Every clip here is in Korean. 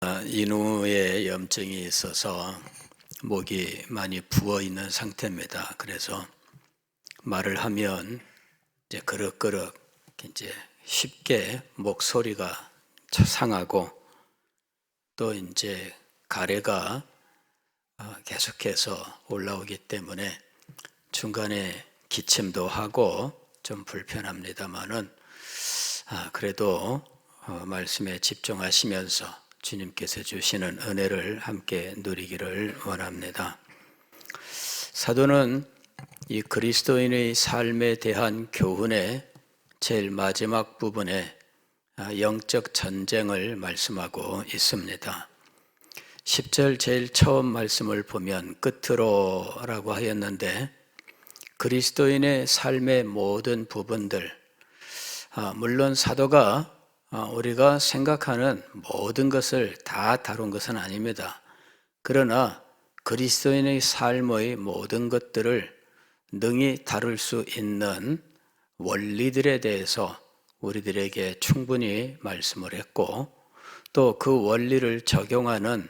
인후에 염증이 있어서 목이 많이 부어 있는 상태입니다. 그래서 말을 하면 이제 그럭그럭 이제 쉽게 목소리가 상하고 또 이제 가래가 계속해서 올라오기 때문에 중간에 기침도 하고 좀 불편합니다만은 그래도 말씀에 집중하시면서 주님께서 주시는 은혜를 함께 누리기를 원합니다. 사도는 이 그리스도인의 삶에 대한 교훈의 제일 마지막 부분에 영적 전쟁을 말씀하고 있습니다. 10절 제일 처음 말씀을 보면 끝으로라고 하였는데 그리스도인의 삶의 모든 부분들, 물론 사도가 우리가 생각하는 모든 것을 다 다룬 것은 아닙니다. 그러나 그리스도인의 삶의 모든 것들을 능히 다룰 수 있는 원리들에 대해서 우리들에게 충분히 말씀을 했고 또 그 원리를 적용하는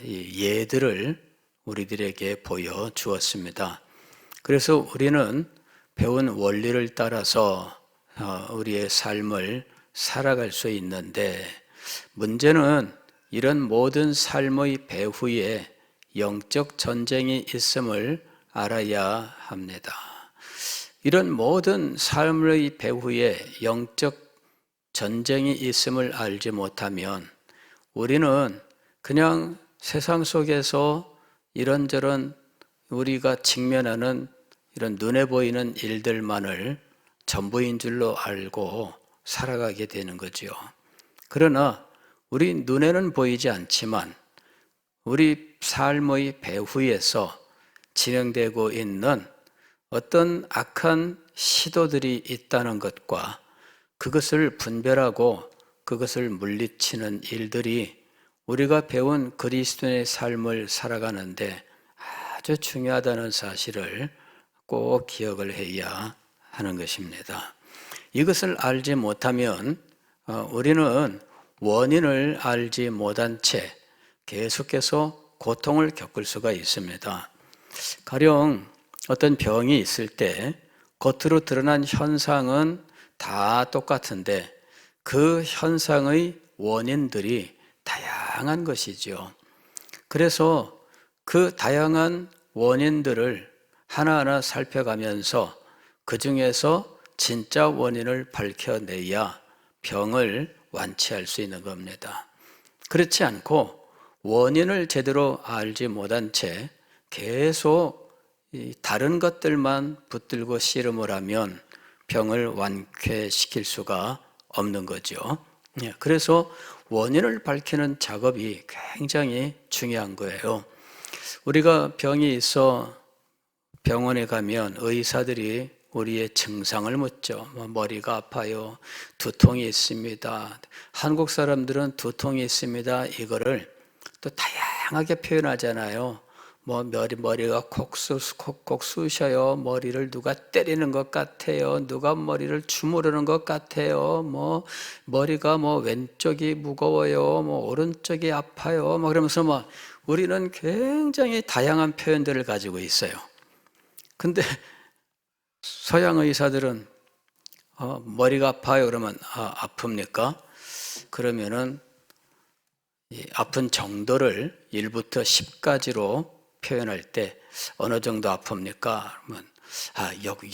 예들을 우리들에게 보여주었습니다. 그래서 우리는 배운 원리를 따라서 우리의 삶을 살아갈 수 있는데 문제는 이런 모든 삶의 배후에 영적 전쟁이 있음을 알아야 합니다. 이런 모든 삶의 배후에 영적 전쟁이 있음을 알지 못하면 우리는 그냥 세상 속에서 이런저런 우리가 직면하는 이런 눈에 보이는 일들만을 전부인 줄로 알고 살아가게 되는 거지요. 그러나 우리 눈에는 보이지 않지만 우리 삶의 배후에서 진행되고 있는 어떤 악한 시도들이 있다는 것과 그것을 분별하고 그것을 물리치는 일들이 우리가 배운 그리스도의 삶을 살아가는데 아주 중요하다는 사실을 꼭 기억을 해야 하는 것입니다. 이것을 알지 못하면 우리는 원인을 알지 못한 채 계속해서 고통을 겪을 수가 있습니다. 가령 어떤 병이 있을 때 겉으로 드러난 현상은 다 똑같은데 그 현상의 원인들이 다양한 것이죠. 그래서 그 다양한 원인들을 하나하나 살펴가면서 그 중에서 진짜 원인을 밝혀내야 병을 완치할 수 있는 겁니다. 그렇지 않고 원인을 제대로 알지 못한 채 계속 다른 것들만 붙들고 씨름을 하면 병을 완쾌시킬 수가 없는 거죠. 그래서 원인을 밝히는 작업이 굉장히 중요한 거예요. 우리가 병이 있어 병원에 가면 의사들이 우리의 증상을 묻죠. 머리가 아파요. 두통이 있습니다. 한국 사람들은 두통이 있습니다. 이거를 또 다양하게 표현하잖아요. 머리가 콕 쑤셔요. 머리를 누가 때리는 것 같아요. 누가 머리를 주무르는 것 같아요. 머리가 왼쪽이 무거워요. 오른쪽이 아파요. 그러면서 우리는 굉장히 다양한 표현들을 가지고 있어요. 근데 서양 의사들은 머리가 아파요. 그러면 아픕니까? 그러면은 이 아픈 정도를 1부터 10까지로 표현할 때 어느 정도 아픕니까? 그러면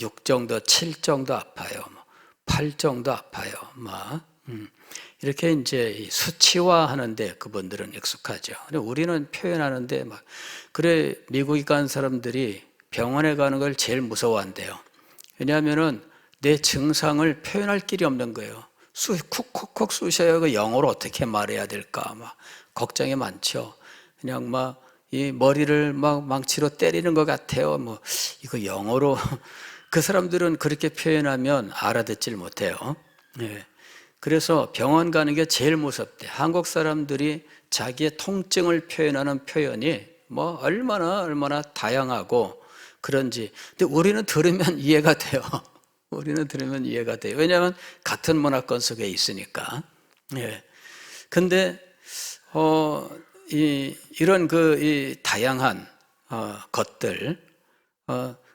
6 정도, 7 정도 아파요. 8 정도 아파요. 이렇게 이제 수치화하는데 그분들은 익숙하죠. 근데 우리는 표현하는데 그래 미국에 간 사람들이 병원에 가는 걸 제일 무서워한대요. 왜냐하면은 내 증상을 표현할 길이 없는 거예요. 쿡쿡쿡 쑤셔요. 그 영어로 어떻게 말해야 될까? 걱정이 많죠. 그냥 이 머리를 망치로 때리는 것 같아요. 이거 영어로 그 사람들은 그렇게 표현하면 알아듣질 못해요. 그래서 병원 가는 게 제일 무섭대. 한국 사람들이 자기의 통증을 표현하는 표현이 얼마나 다양하고 그런지. 근데 우리는 들으면 이해가 돼요. 우리는 들으면 이해가 돼요. 왜냐하면 같은 문화권 속에 있으니까. 근데 이런 이 다양한 것들.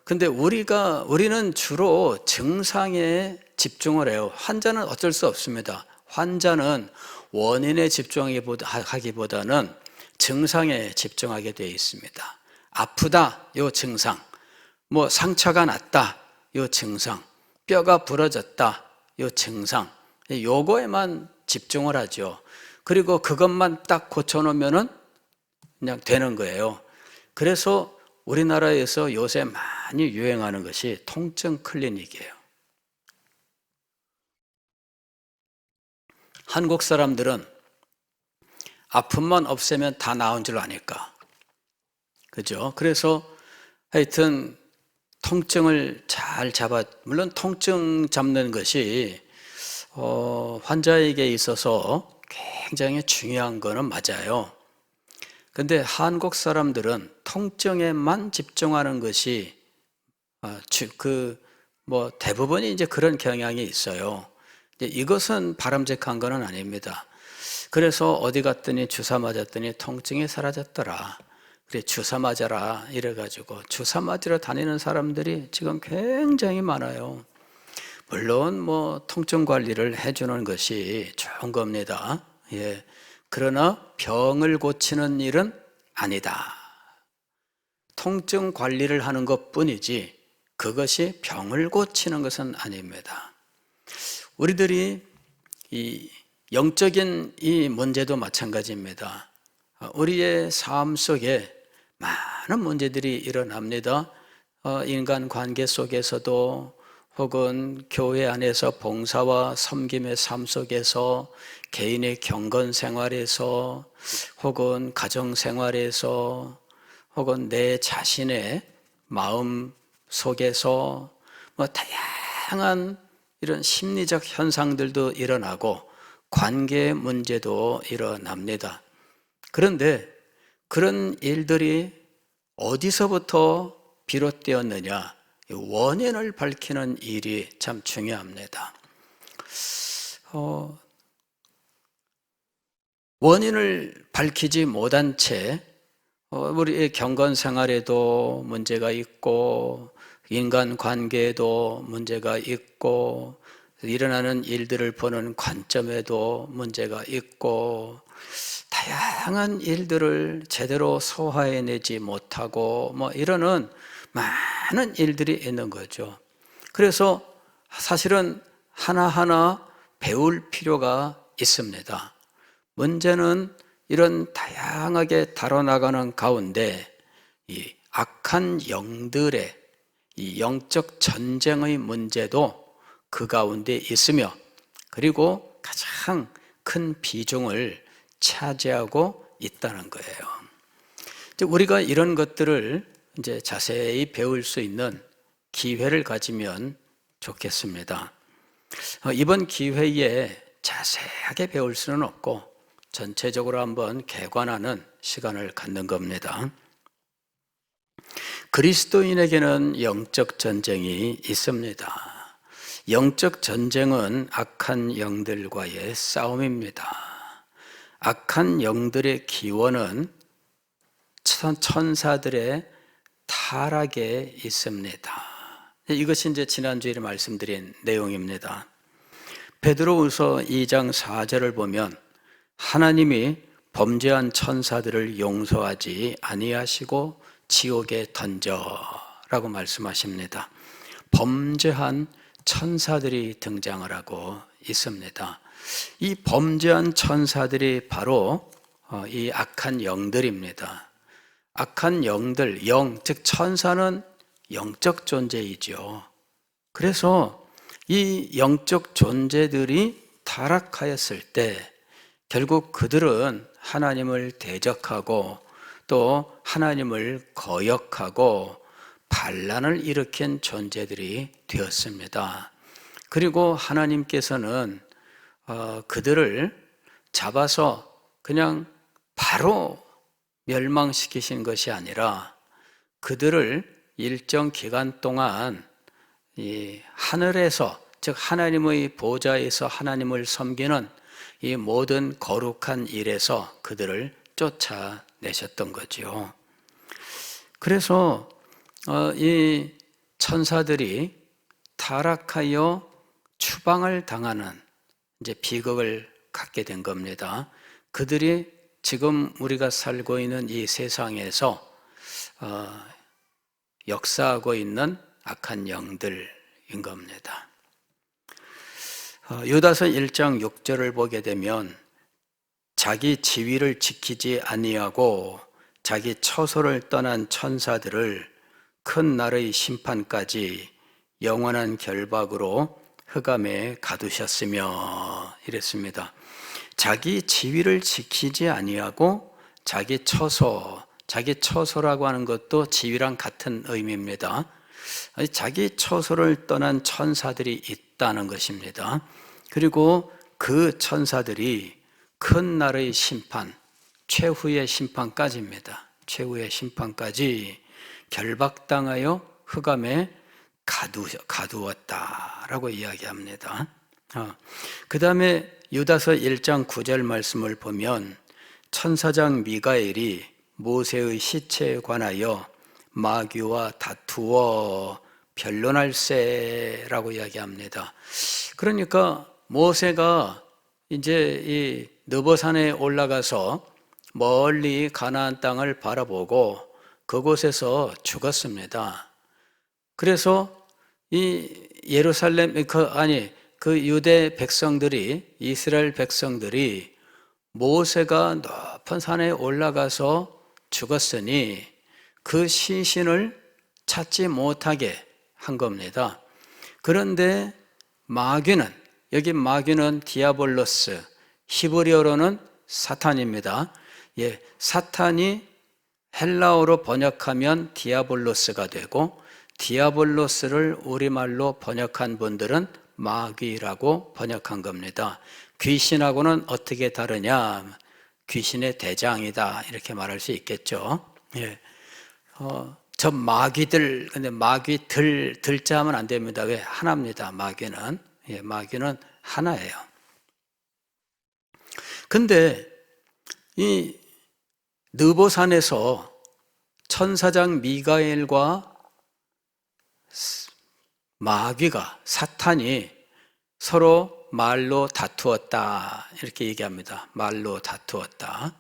근데 우리는 주로 증상에 집중을 해요. 환자는 어쩔 수 없습니다. 환자는 원인에 집중하기보다는 증상에 집중하게 되어 있습니다. 아프다, 요 증상. 뭐 상처가 났다, 요 증상. 뼈가 부러졌다, 요 증상. 요거에만 집중을 하죠. 그리고 그것만 딱 고쳐놓으면은 그냥 되는 거예요. 그래서 우리나라에서 요새 많이 유행하는 것이 통증 클리닉이에요. 한국 사람들은 아픔만 없애면 다 나은 줄 아니까. 그죠? 그래서 하여튼 통증을 잘 물론 통증 잡는 것이 환자에게 있어서 굉장히 중요한 거는 맞아요. 근데 한국 사람들은 통증에만 집중하는 것이 대부분이 이제 그런 경향이 있어요. 이것은 바람직한 건 아닙니다. 그래서 어디 갔더니 주사 맞았더니 통증이 사라졌더라. 그래, 주사 맞아라. 이래가지고 주사 맞으러 다니는 사람들이 지금 굉장히 많아요. 물론 통증 관리를 해주는 것이 좋은 겁니다. 예. 그러나 병을 고치는 일은 아니다. 통증 관리를 하는 것 뿐이지 그것이 병을 고치는 것은 아닙니다. 우리들이 이 영적인 이 문제도 마찬가지입니다. 우리의 삶 속에 많은 문제들이 일어납니다. 인간 관계 속에서도 혹은 교회 안에서 봉사와 섬김의 삶 속에서 개인의 경건 생활에서 혹은 가정 생활에서 혹은 내 자신의 마음 속에서 다양한 이런 심리적 현상들도 일어나고 관계 문제도 일어납니다. 그런데 그런 일들이 어디서부터 비롯되었느냐? 원인을 밝히는 일이 참 중요합니다. 원인을 밝히지 못한 채 우리의 경건 생활에도 문제가 있고 인간 관계에도 문제가 있고 일어나는 일들을 보는 관점에도 문제가 있고 다양한 일들을 제대로 소화해내지 못하고 이러는 많은 일들이 있는 거죠. 그래서 사실은 하나하나 배울 필요가 있습니다. 문제는 이런 다양하게 다뤄나가는 가운데 이 악한 영들의 이 영적 전쟁의 문제도 그 가운데 있으며 그리고 가장 큰 비중을 차지하고 있다는 거예요. 우리가 이런 것들을 이제 자세히 배울 수 있는 기회를 가지면 좋겠습니다. 이번 기회에 자세하게 배울 수는 없고 전체적으로 한번 개관하는 시간을 갖는 겁니다. 그리스도인에게는 영적 전쟁이 있습니다. 영적 전쟁은 악한 영들과의 싸움입니다. 악한 영들의 기원은 천사들의 타락에 있습니다. 이것이 이제 지난주에 말씀드린 내용입니다. 베드로후서 2장 4절을 보면 하나님이 범죄한 천사들을 용서하지 아니하시고 지옥에 던져라고 말씀하십니다. 범죄한 천사들이 등장을 하고 있습니다. 이 범죄한 천사들이 바로 이 악한 영들입니다. 악한 영들, 즉 천사는 영적 존재이죠. 그래서 이 영적 존재들이 타락하였을 때 결국 그들은 하나님을 대적하고 또 하나님을 거역하고 반란을 일으킨 존재들이 되었습니다. 그리고 하나님께서는 그들을 잡아서 그냥 바로 멸망시키신 것이 아니라 그들을 일정 기간 동안 이 하늘에서 즉 하나님의 보좌에서 하나님을 섬기는 이 모든 거룩한 일에서 그들을 쫓아내셨던 거죠. 그래서 이 천사들이 타락하여 추방을 당하는 이제 비극을 갖게 된 겁니다. 그들이 지금 우리가 살고 있는 이 세상에서 역사하고 있는 악한 영들인 겁니다. 유다서 1장 6절을 보게 되면 자기 지위를 지키지 아니하고 자기 처소를 떠난 천사들을 큰 날의 심판까지 영원한 결박으로 흑암에 가두셨으며 이랬습니다. 자기 지위를 지키지 아니하고 자기 처소라고 하는 것도 지위랑 같은 의미입니다. 자기 처소를 떠난 천사들이 있다는 것입니다. 그리고 그 천사들이 큰 날의 심판, 최후의 심판까지입니다. 최후의 심판까지 결박당하여 흑암에 가두었다라고 이야기합니다. 그 다음에 유다서 1장 9절 말씀을 보면 천사장 미가엘이 모세의 시체에 관하여 마귀와 다투어 변론할세라고 이야기합니다. 그러니까 모세가 이제 이 느보산에 올라가서 멀리 가나안 땅을 바라보고 그곳에서 죽었습니다. 그래서 이 예루살렘 그 유대 백성들이, 이스라엘 백성들이 모세가 높은 산에 올라가서 죽었으니 그 시신을 찾지 못하게 한 겁니다. 그런데 마귀는, 여기 마귀는 디아볼로스, 히브리어로는 사탄입니다. 사탄이 헬라어로 번역하면 디아볼로스가 되고, 디아볼로스를 우리말로 번역한 분들은 마귀라고 번역한 겁니다. 귀신하고는 어떻게 다르냐? 귀신의 대장이다, 이렇게 말할 수 있겠죠. 저 마귀들, 근데 마귀들, 들자 하면 안 됩니다. 왜? 하나입니다. 마귀는. 마귀는 하나예요. 근데 이 느보산에서 천사장 미가엘과 마귀가, 사탄이 서로 말로 다투었다, 이렇게 얘기합니다. 말로 다투었다.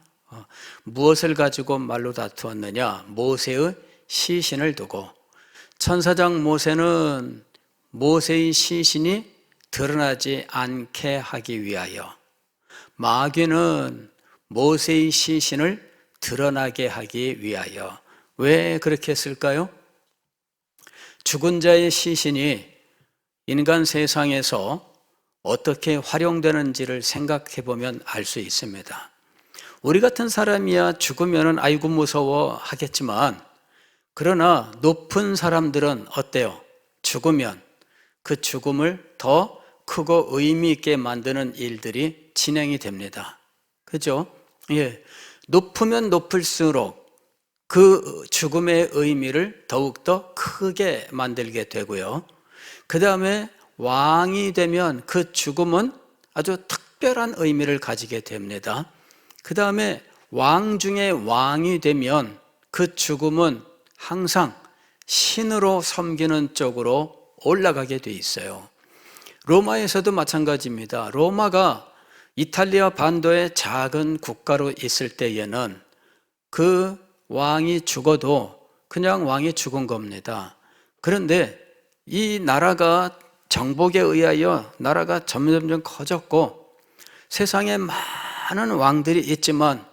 무엇을 가지고 말로 다투었느냐? 모세의 시신을 두고. 천사장 모세는 모세의 시신이 드러나지 않게 하기 위하여, 마귀는 모세의 시신을 드러나게 하기 위하여. 왜 그렇게 했을까요? 죽은 자의 시신이 인간 세상에서 어떻게 활용되는지를 생각해 보면 알 수 있습니다. 우리 같은 사람이야 죽으면 아이고 무서워 하겠지만, 그러나 높은 사람들은 어때요? 죽으면 그 죽음을 더 크고 의미 있게 만드는 일들이 진행이 됩니다. 그죠? 높으면 높을수록 그 죽음의 의미를 더욱더 크게 만들게 되고요. 그 다음에 왕이 되면 그 죽음은 아주 특별한 의미를 가지게 됩니다. 그 다음에 왕 중에 왕이 되면 그 죽음은 항상 신으로 섬기는 쪽으로 올라가게 돼 있어요. 로마에서도 마찬가지입니다. 로마가 이탈리아 반도의 작은 국가로 있을 때에는 그 왕이 죽어도 그냥 왕이 죽은 겁니다. 그런데 이 나라가 정복에 의하여 나라가 점점 커졌고 세상에 많은 왕들이 있지만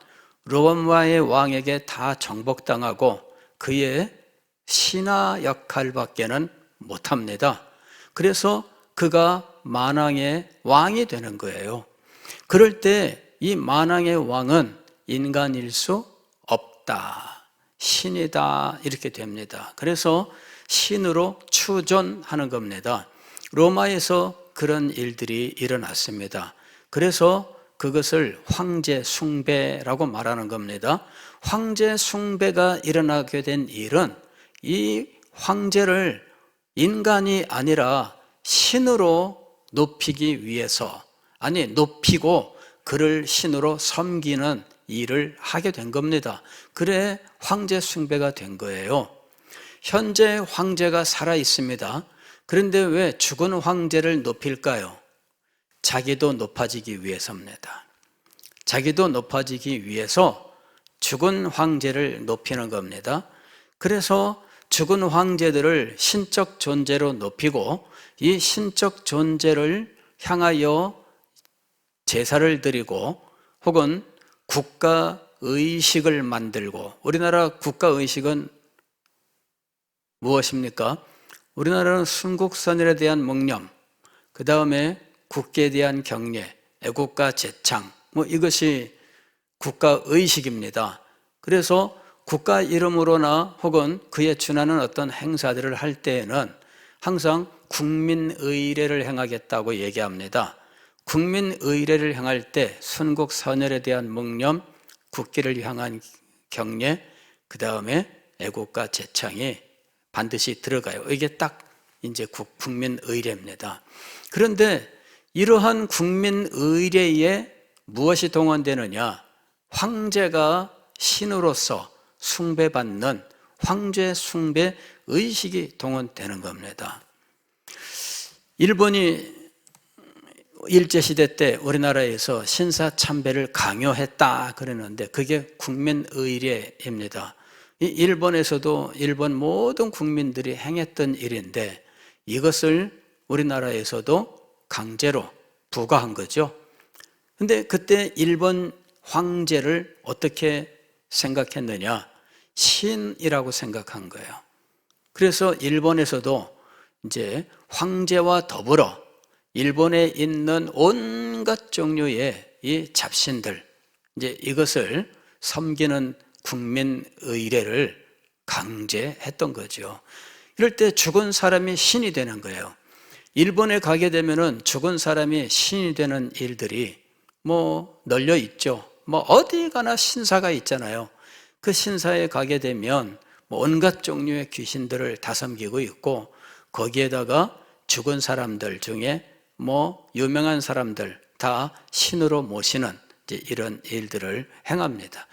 로마의 왕에게 다 정복당하고 그의 신하 역할밖에는 못합니다. 그래서 그가 만왕의 왕이 되는 거예요. 그럴 때 이 만왕의 왕은 인간일 수 없다, 신이다, 이렇게 됩니다. 그래서 신으로 추존하는 겁니다. 로마에서 그런 일들이 일어났습니다. 그래서 그것을 황제 숭배라고 말하는 겁니다. 황제 숭배가 일어나게 된 일은 이 황제를 인간이 아니라 신으로 높이기 위해서, 높이고 그를 신으로 섬기는 일을 하게 된 겁니다. 그래 황제 숭배가 된 거예요. 현재 황제가 살아 있습니다. 그런데 왜 죽은 황제를 높일까요? 자기도 높아지기 위해서입니다. 자기도 높아지기 위해서 죽은 황제를 높이는 겁니다. 그래서 죽은 황제들을 신적 존재로 높이고 이 신적 존재를 향하여 제사를 드리고 혹은 국가의식을 만들고, 우리나라 국가의식은 무엇입니까? 우리나라는 순국선열에 대한 묵념, 그 다음에 국기에 대한 경례, 애국가 제창, 이것이 국가의식입니다. 그래서 국가 이름으로나 혹은 그에 준하는 어떤 행사들을 할 때에는 항상 국민의례를 행하겠다고 얘기합니다. 국민의례를 행할 때 순국선열에 대한 묵념, 국기를 향한 경례, 그 다음에 애국가 제창이 반드시 들어가요. 이게 딱 이제 국민의례입니다. 그런데 이러한 국민의례에 무엇이 동원되느냐? 황제가 신으로서 숭배받는 황제 숭배 의식이 동원되는 겁니다. 일본이 일제시대 때 우리나라에서 신사참배를 강요했다 그러는데 그게 국민의례입니다. 일본에서도 일본 모든 국민들이 행했던 일인데 이것을 우리나라에서도 강제로 부과한 거죠. 근데 그때 일본 황제를 어떻게 생각했느냐? 신이라고 생각한 거예요. 그래서 일본에서도 이제 황제와 더불어 일본에 있는 온갖 종류의 이 잡신들, 이제 이것을 섬기는 국민의례를 강제했던 거죠. 이럴 때 죽은 사람이 신이 되는 거예요. 일본에 가게 되면은 죽은 사람이 신이 되는 일들이 널려 있죠. 어디 가나 신사가 있잖아요. 그 신사에 가게 되면 온갖 종류의 귀신들을 다 섬기고 있고 거기에다가 죽은 사람들 중에 유명한 사람들 다 신으로 모시는 이제 이런 일들을 행합니다.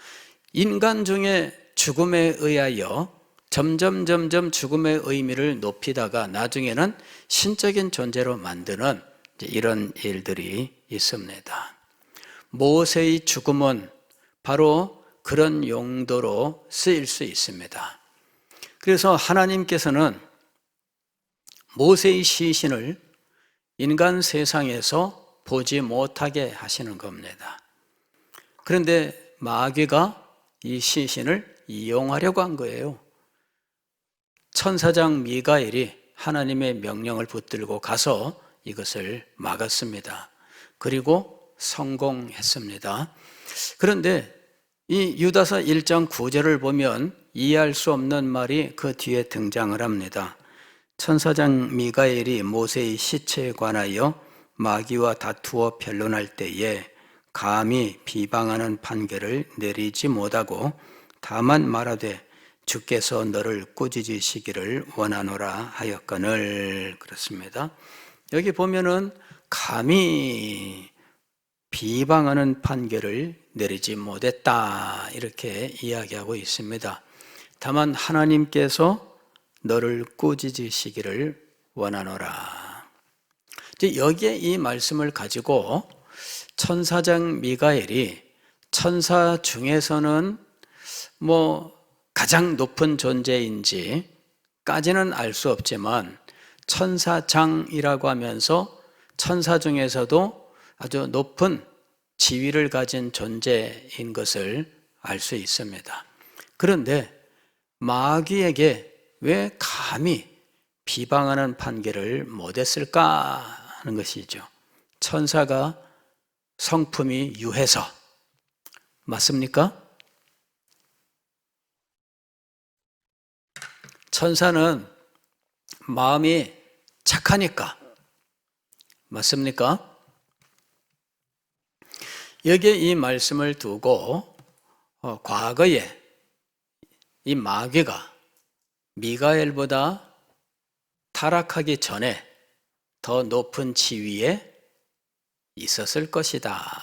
인간 중에 죽음에 의하여 점점 죽음의 의미를 높이다가 나중에는 신적인 존재로 만드는 이런 일들이 있습니다. 모세의 죽음은 바로 그런 용도로 쓰일 수 있습니다. 그래서 하나님께서는 모세의 시신을 인간 세상에서 보지 못하게 하시는 겁니다. 그런데 마귀가 이 시신을 이용하려고 한 거예요. 천사장 미가엘이 하나님의 명령을 붙들고 가서 이것을 막았습니다. 그리고 성공했습니다. 그런데 이 유다서 1장 9절을 보면 이해할 수 없는 말이 그 뒤에 등장을 합니다. 천사장 미가엘이 모세의 시체에 관하여 마귀와 다투어 변론할 때에 감히 비방하는 판결을 내리지 못하고 다만 말하되 주께서 너를 꾸짖으시기를 원하노라 하였거늘. 그렇습니다. 여기 보면은 감히 비방하는 판결을 내리지 못했다 이렇게 이야기하고 있습니다. 다만 하나님께서 너를 꾸짖으시기를 원하노라. 여기에 이 말씀을 가지고 천사장 미가엘이 천사 중에서는 가장 높은 존재인지까지는 알 수 없지만 천사장이라고 하면서 천사 중에서도 아주 높은 지위를 가진 존재인 것을 알 수 있습니다. 그런데 마귀에게 왜 감히 비방하는 판결을 못했을까 하는 것이죠. 천사가 성품이 유해서 맞습니까? 천사는 마음이 착하니까 맞습니까? 여기에 이 말씀을 두고 과거에 이 마귀가 미가엘보다 타락하기 전에 더 높은 지위에 있었을 것이다.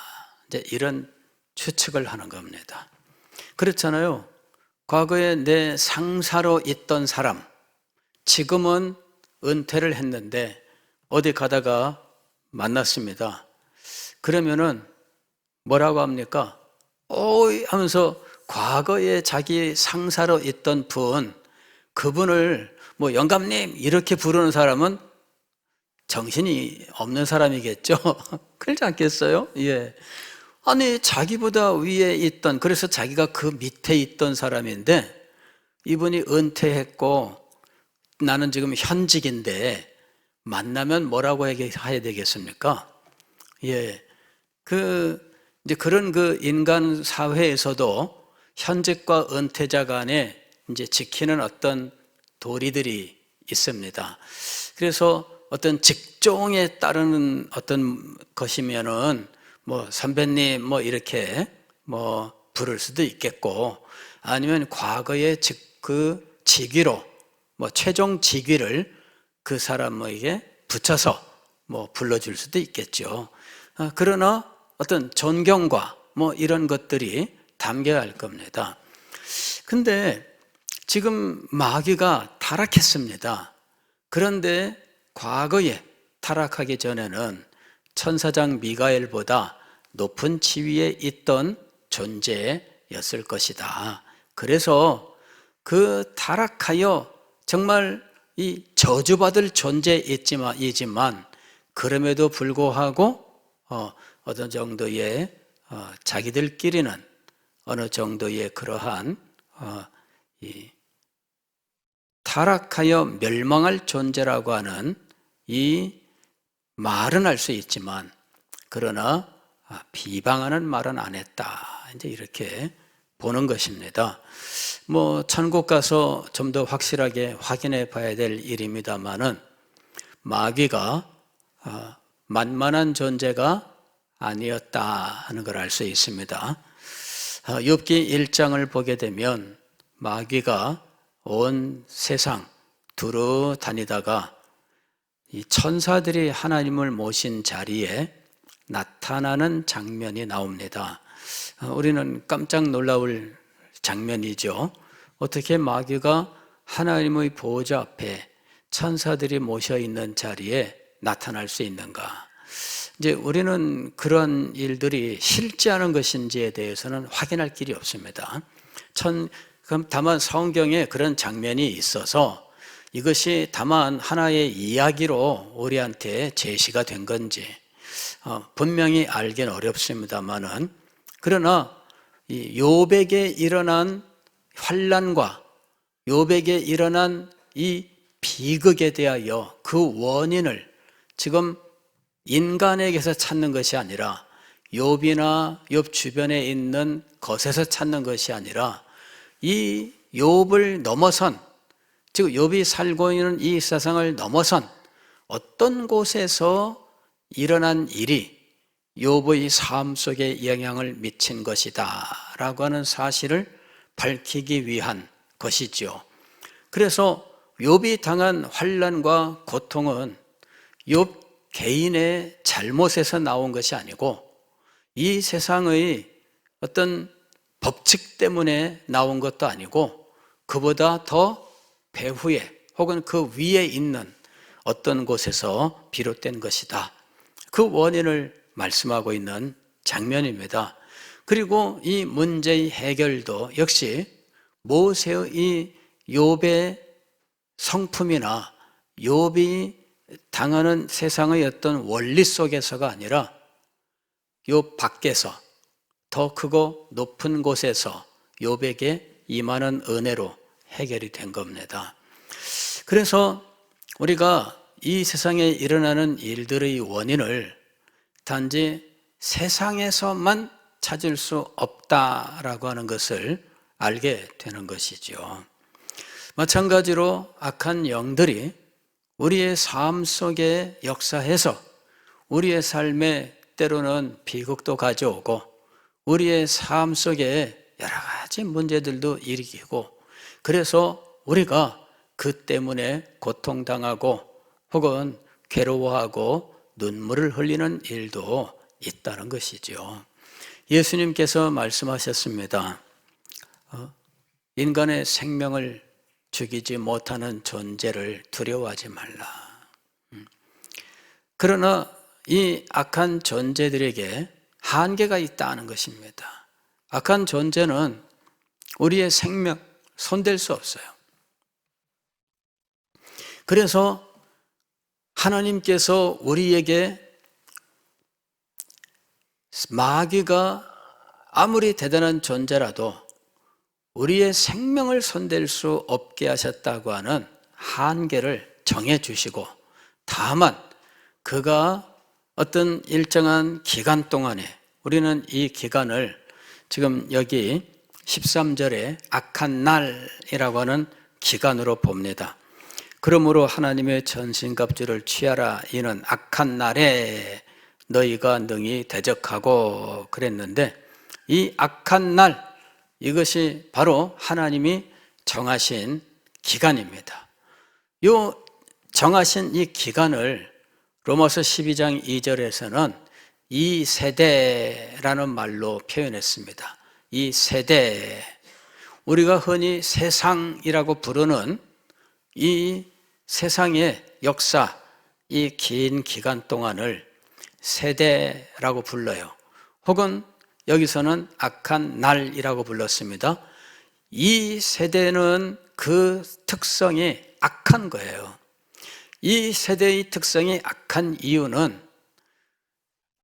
이제 이런 추측을 하는 겁니다. 그렇잖아요. 과거에 내 상사로 있던 사람, 지금은 은퇴를 했는데 어디 가다가 만났습니다. 그러면은 뭐라고 합니까? 오이 하면서 과거에 자기 상사로 있던 그분을 뭐 영감님 이렇게 부르는 사람은 정신이 없는 사람이겠죠. 그렇지 않겠어요? 예. 아니 자기보다 위에 있던, 그래서 자기가 그 밑에 있던 사람인데 이분이 은퇴했고 나는 지금 현직인데 만나면 뭐라고 해야 되겠습니까? 예. 이제 그런 인간 사회에서도 현직과 은퇴자 간에 이제 지키는 어떤 도리들이 있습니다. 그래서 어떤 직종에 따르는 어떤 것이면은 뭐 선배님 뭐 이렇게 뭐 부를 수도 있겠고, 아니면 과거의 그 직위로 뭐 최종 직위를 그 사람에게 붙여서 뭐 불러줄 수도 있겠죠. 그러나 어떤 존경과 뭐 이런 것들이 담겨야 할 겁니다. 근데 지금 마귀가 타락했습니다. 그런데 과거에 타락하기 전에는 천사장 미가엘보다 높은 지위에 있던 존재였을 것이다. 그래서 그 타락하여 정말 이 저주받을 존재이지만 그럼에도 불구하고 어느 정도의 자기들끼리는 어느 정도의 그러한 이 타락하여 멸망할 존재라고 하는 이 말은 할 수 있지만 그러나 비방하는 말은 안 했다. 이제 이렇게 보는 것입니다. 뭐 천국 가서 좀 더 확실하게 확인해 봐야 될 일입니다만은 마귀가 만만한 존재가 아니었다 하는 걸 알 수 있습니다. 욥기 1장을 보게 되면 마귀가 온 세상 두루 다니다가 이 천사들이 하나님을 모신 자리에 나타나는 장면이 나옵니다. 우리는 깜짝 놀라울 장면이죠. 어떻게 마귀가 하나님의 보호자 앞에 천사들이 모셔 있는 자리에 나타날 수 있는가? 이제 우리는 그런 일들이 실제하는 것인지에 대해서는 확인할 길이 없습니다. 다만 성경에 그런 장면이 있어서 이것이 다만 하나의 이야기로 우리한테 제시가 된 건지 분명히 알긴 어렵습니다만은, 그러나 이 욥에게 일어난 환난과 욥에게 일어난 이 비극에 대하여 그 원인을 지금 인간에게서 찾는 것이 아니라 욥이나 욥 주변에 있는 것에서 찾는 것이 아니라 이 욥을 넘어선, 즉 욥이 살고 있는 이 세상을 넘어선 어떤 곳에서 일어난 일이 욥의 삶 속에 영향을 미친 것이다 라고 하는 사실을 밝히기 위한 것이죠. 그래서 욥이 당한 환난과 고통은 욥 개인의 잘못에서 나온 것이 아니고 이 세상의 어떤 법칙 때문에 나온 것도 아니고 그보다 더 배후에 혹은 그 위에 있는 어떤 곳에서 비롯된 것이다. 그 원인을 말씀하고 있는 장면입니다. 그리고 이 문제의 해결도 역시 모세의 이 욥의 성품이나 욥이 당하는 세상의 어떤 원리 속에서가 아니라 욥 밖에서 더 크고 높은 곳에서 욥에게 임하는 은혜로 해결이 된 겁니다. 그래서 우리가 이 세상에 일어나는 일들의 원인을 단지 세상에서만 찾을 수 없다라고 하는 것을 알게 되는 것이죠. 마찬가지로 악한 영들이 우리의 삶 속에 역사해서 우리의 삶에 때로는 비극도 가져오고 우리의 삶 속에 여러 가지 문제들도 일으키고, 그래서 우리가 그 때문에 고통당하고 혹은 괴로워하고 눈물을 흘리는 일도 있다는 것이죠. 예수님께서 말씀하셨습니다. 인간의 생명을 죽이지 못하는 존재를 두려워하지 말라. 그러나 이 악한 존재들에게 한계가 있다는 것입니다. 악한 존재는 우리의 생명 손댈 수 없어요. 그래서 하나님께서 우리에게 마귀가 아무리 대단한 존재라도 우리의 생명을 손댈 수 없게 하셨다고 하는 한계를 정해 주시고, 다만 그가 어떤 일정한 기간 동안에, 우리는 이 기간을 지금 여기 13절에 악한 날이라고 하는 기간으로 봅니다. 그러므로 하나님의 전신갑주를 취하라. 이는 악한 날에 너희가 능히 대적하고 그랬는데, 이 악한 날, 이것이 바로 하나님이 정하신 기간입니다. 이 정하신 이 기간을 로마서 12장 2절에서는 이 세대라는 말로 표현했습니다. 이 세대, 우리가 흔히 세상이라고 부르는 이 세상의 역사, 이 긴 기간 동안을 세대라고 불러요. 혹은 여기서는 악한 날이라고 불렀습니다. 이 세대는 그 특성이 악한 거예요. 이 세대의 특성이 악한 이유는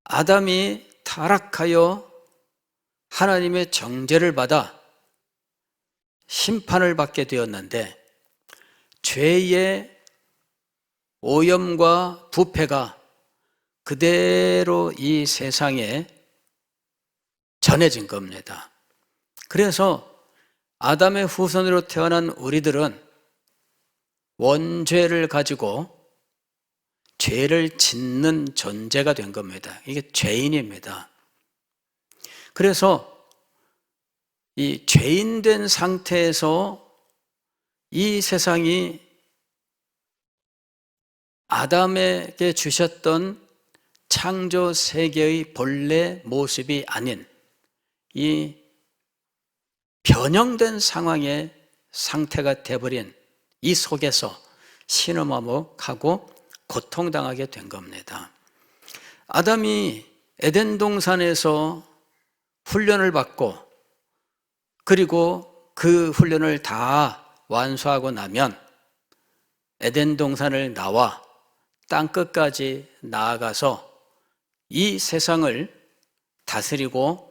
아담이 타락하여 하나님의 정죄를 받아 심판을 받게 되었는데, 죄의 오염과 부패가 그대로 이 세상에 전해진 겁니다. 그래서 아담의 후손으로 태어난 우리들은 원죄를 가지고 죄를 짓는 존재가 된 겁니다. 이게 죄인입니다. 그래서 이 죄인된 상태에서 이 세상이 아담에게 주셨던 창조 세계의 본래 모습이 아닌 이 변형된 상황의 상태가 되어버린 이 속에서 신음하고 고통당하게 된 겁니다. 아담이 에덴 동산에서 훈련을 받고, 그리고 그 훈련을 다 완수하고 나면 에덴 동산을 나와 땅끝까지 나아가서 이 세상을 다스리고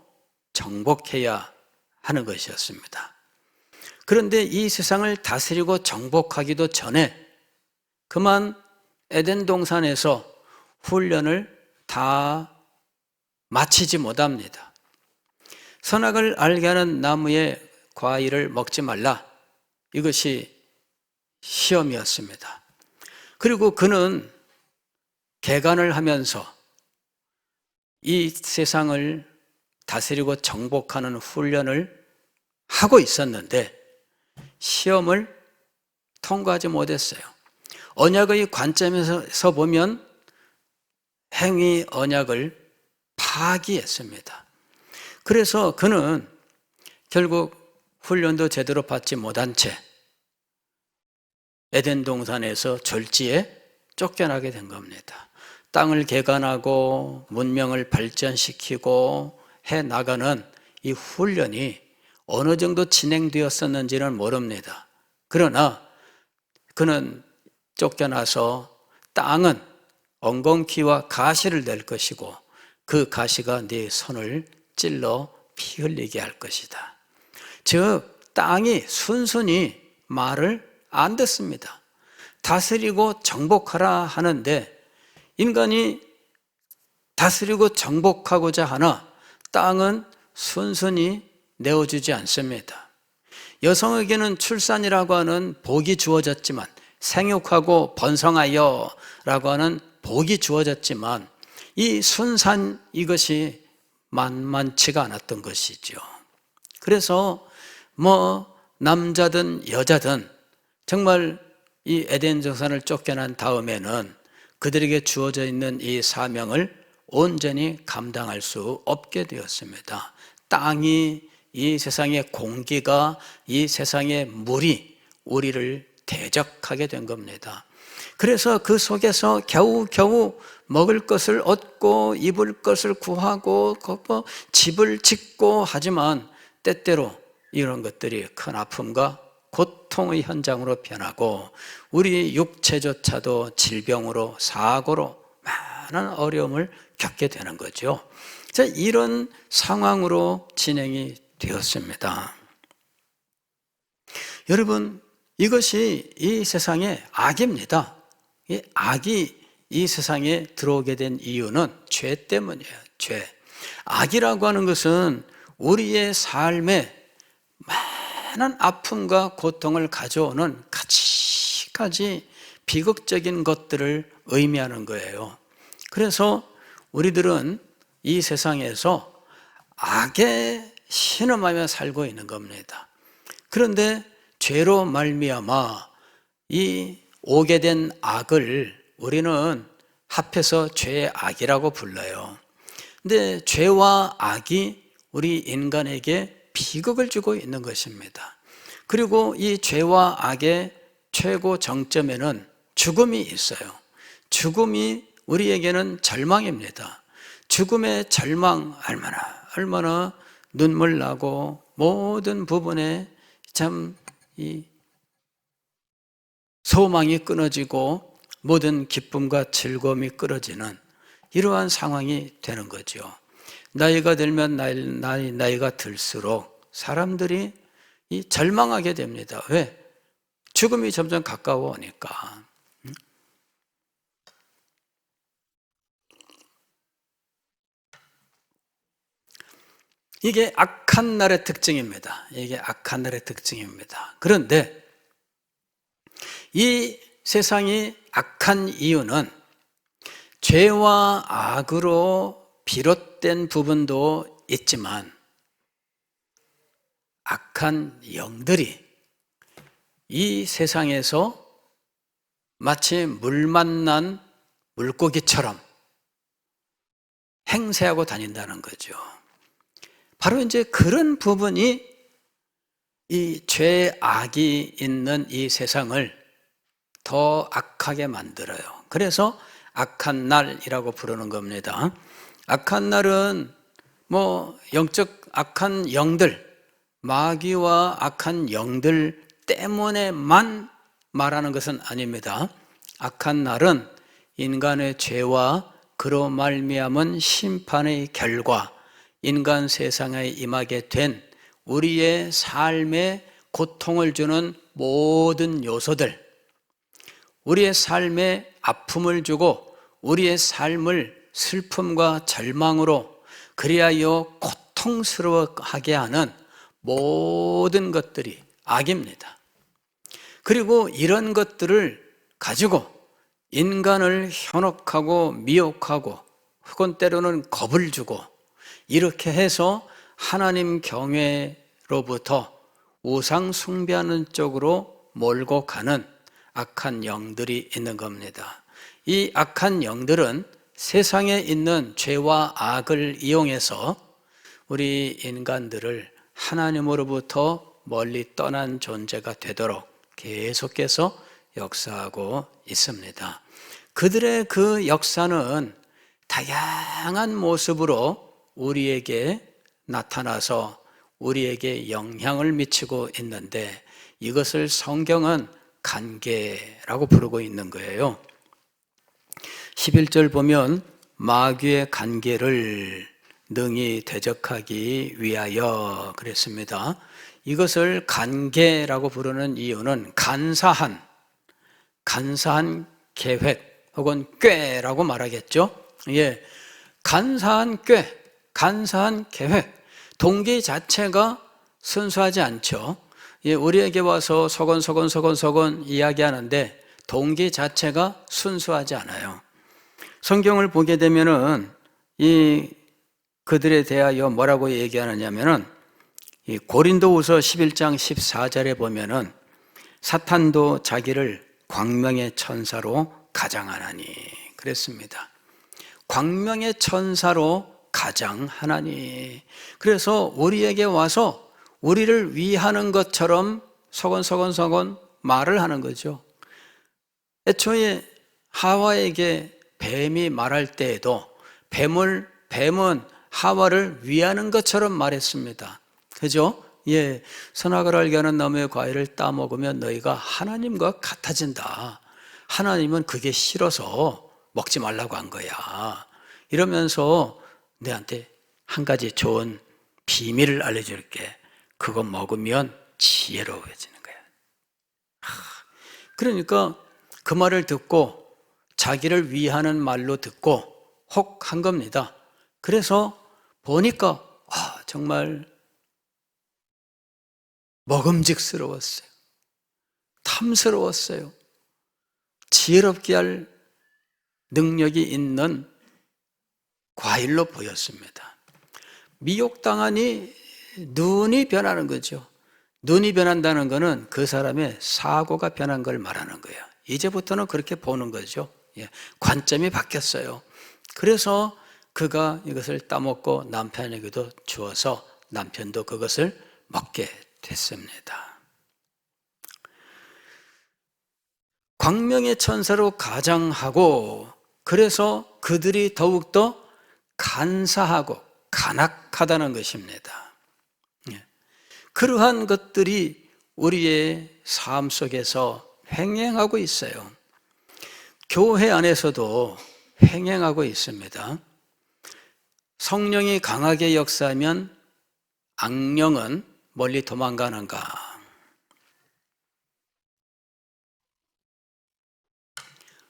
정복해야 하는 것이었습니다. 그런데 이 세상을 다스리고 정복하기도 전에 그만 에덴 동산에서 훈련을 다 마치지 못합니다. 선악을 알게 하는 나무의 과일을 먹지 말라. 이것이 시험이었습니다. 그리고 그는 개간을 하면서 이 세상을 다스리고 정복하는 훈련을 하고 있었는데 시험을 통과하지 못했어요. 언약의 관점에서 보면 행위 언약을 파기했습니다. 그래서 그는 결국 훈련도 제대로 받지 못한 채 에덴 동산에서 졸지에 쫓겨나게 된 겁니다. 땅을 개간하고 문명을 발전시키고 해 나가는 이 훈련이 어느 정도 진행되었었는지는 모릅니다. 그러나 그는 쫓겨나서 땅은 엉겅퀴와 가시를 낼 것이고 그 가시가 네 손을 찔러 피 흘리게 할 것이다. 즉 땅이 순순히 말을 안 듣습니다. 다스리고 정복하라 하는데 인간이 다스리고 정복하고자 하나 땅은 순순히 내어주지 않습니다. 여성에게는 출산이라고 하는 복이 주어졌지만, 생육하고 번성하여 라고 하는 복이 주어졌지만 이 순산 이것이 만만치가 않았던 것이죠. 그래서 남자든 여자든 정말 이 에덴 동산을 쫓겨난 다음에는 그들에게 주어져 있는 이 사명을 온전히 감당할 수 없게 되었습니다. 땅이, 이 세상의 공기가, 이 세상의 물이 우리를 대적하게 된 겁니다. 그래서 그 속에서 겨우겨우 먹을 것을 얻고 입을 것을 구하고 집을 짓고 하지만 때때로 이런 것들이 큰 아픔과 고통의 현장으로 변하고 우리 육체조차도 질병으로 사고로 많은 어려움을 겪게 되는 거죠. 자, 이런 상황으로 진행이 되었습니다. 여러분, 이것이 이 세상의 악입니다. 이 악이 이 세상에 들어오게 된 이유는 죄 때문이에요. 죄. 악이라고 하는 것은 우리의 삶에 많은 아픔과 고통을 가져오는 가지가지 비극적인 것들을 의미하는 거예요. 그래서 우리들은 이 세상에서 악에 신음하며 살고 있는 겁니다. 그런데 죄로 말미암아 이 오게 된 악을 우리는 합해서 죄의 악이라고 불러요. 근데 죄와 악이 우리 인간에게 비극을 주고 있는 것입니다. 그리고 이 죄와 악의 최고 정점에는 죽음이 있어요. 죽음이 우리에게는 절망입니다. 죽음의 절망 얼마나 눈물 나고 모든 부분에 참 이 소망이 끊어지고 모든 기쁨과 즐거움이 끊어지는 이러한 상황이 되는 거죠. 나이가 들면 나이가 들수록 사람들이 절망하게 됩니다. 왜? 죽음이 점점 가까워 오니까. 이게 악한 날의 특징입니다. 이게 악한 날의 특징입니다. 그런데 이 세상이 악한 이유는 죄와 악으로 비롯된 부분도 있지만 악한 영들이 이 세상에서 마치 물 만난 물고기처럼 행세하고 다닌다는 거죠. 바로 이제 그런 부분이 이 죄, 악이 있는 이 세상을 더 악하게 만들어요. 그래서 악한 날이라고 부르는 겁니다. 악한 날은 영적 악한 영들, 마귀와 악한 영들 때문에만 말하는 것은 아닙니다. 악한 날은 인간의 죄와 그로 말미암은 심판의 결과, 인간 세상에 임하게 된 우리의 삶에 고통을 주는 모든 요소들, 우리의 삶에 아픔을 주고 우리의 삶을 슬픔과 절망으로 그리하여 고통스러워하게 하는 모든 것들이 악입니다. 그리고 이런 것들을 가지고 인간을 현혹하고 미혹하고 혹은 때로는 겁을 주고 이렇게 해서 하나님 경외로부터 우상 숭배하는 쪽으로 몰고 가는 악한 영들이 있는 겁니다. 이 악한 영들은 세상에 있는 죄와 악을 이용해서 우리 인간들을 하나님으로부터 멀리 떠난 존재가 되도록 계속해서 역사하고 있습니다. 그들의 그 역사는 다양한 모습으로 우리에게 나타나서 우리에게 영향을 미치고 있는데 이것을 성경은 간계라고 부르고 있는 거예요. 11절 보면 마귀의 간계를 능히 대적하기 위하여 그랬습니다. 이것을 간계라고 부르는 이유는 간사한 계획 혹은 꾀라고 말하겠죠. 예, 간사한 꾀, 간사한 계획, 동기 자체가 순수하지 않죠. 예, 우리에게 와서 서건 이야기하는데 동기 자체가 순수하지 않아요. 성경을 보게 되면은 그들에 대하여 뭐라고 얘기하느냐면은 이 고린도후서 11장 14절에 보면은 사탄도 자기를 광명의 천사로 가장하나니 그랬습니다. 광명의 천사로 가장하나니. 그래서 우리에게 와서 우리를 위하는 것처럼 서건서건서건 말을 하는 거죠. 애초에 하와에게 뱀이 말할 때에도 뱀은 하와를 위하는 것처럼 말했습니다. 그죠? 예, 선악을 알게 하는 나무의 과일을 따먹으면 너희가 하나님과 같아진다. 하나님은 그게 싫어서 먹지 말라고 한 거야. 이러면서 너한테 한 가지 좋은 비밀을 알려줄게. 그거 먹으면 지혜로워지는 거야. 그러니까 그 말을 듣고 자기를 위하는 말로 듣고 혹 한 겁니다. 그래서 보니까 정말 먹음직스러웠어요. 탐스러웠어요. 지혜롭게 할 능력이 있는 과일로 보였습니다. 미혹당하니 눈이 변하는 거죠. 눈이 변한다는 것은 그 사람의 사고가 변한 걸 말하는 거예요. 이제부터는 그렇게 보는 거죠. 관점이 바뀌었어요. 그래서 그가 이것을 따먹고 남편에게도 주어서 남편도 그것을 먹게 됐습니다. 광명의 천사로 가장하고, 그래서 그들이 더욱더 간사하고 간악하다는 것입니다. 그러한 것들이 우리의 삶 속에서 횡행하고 있어요. 교회 안에서도 횡행하고 있습니다. 성령이 강하게 역사하면 악령은 멀리 도망가는가?